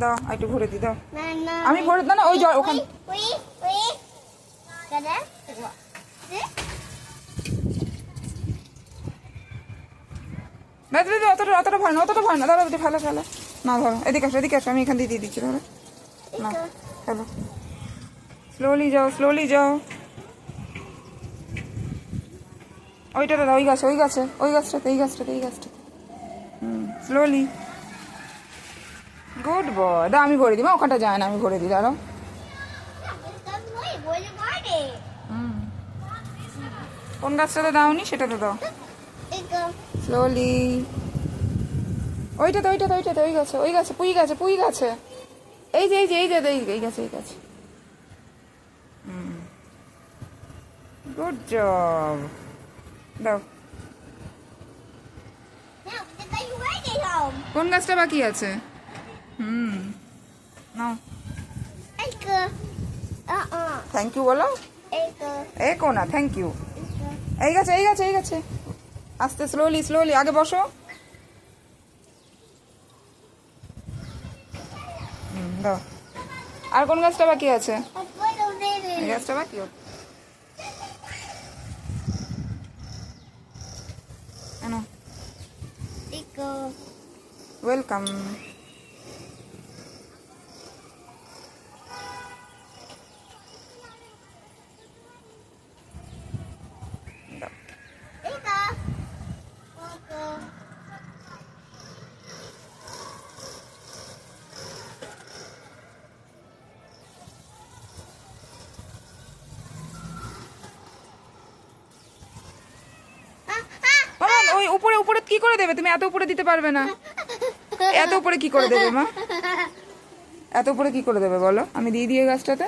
দাও একটু ভরে দি দাও। আমি ভরে দাও না ওই জল ওখানে। অতটা ভয় না, অতটা ভয় না। ধরো ফেলো ফেলো না, ধরো এদিকে আসো, এদিকে আসো, আমি এখান দিয়ে দিচ্ছি। ধরো না, ফেলো। স্লোলি যাও, স্লোলি যাও। ওইটাতে দাও, ওই গাছে, ওই গাছে, ওই গাছটাতে, এই গাছটাতে, এই গাছটাতে। স্লোলি। Good boy. দাও আমি ভরে দিই। মা ওখানটা যায় না, আমি ভরে দিই। দাঁড়াও। কোন গাছটাতে দাওনি সেটাতে দাও। স্লোলি। ওইটাতে, ওইটাতে, ওইটাতে, ওই গাছে, ওই গাছে, পুঁই গাছে, পুঁই গাছে। এই যে এই যে এই যে এই গাছে, এই গাছে। Good job. দাও। কোন গাছটা বাকি আছে? নাও। থ্যাংক ইউ বলো। এ কোনা থ্যাংক ইউ। এই গাছে, এই গাছে, এই গাছে। আস্তে, স্লোলি স্লোলি। আগে বসো। দাও। আর কোন গাছটা বাকি আছে? এই গাছটা বাকি। ওয়েলকাম। ওই উপরে উপরে কি করে দেবে তুমি? এত উপরে দিতে পারবে না। এত উপরে কি করে দেবে মা? এত উপরে কি করে দেবে বলো? আমি দিয়ে দিই গাছটাতে।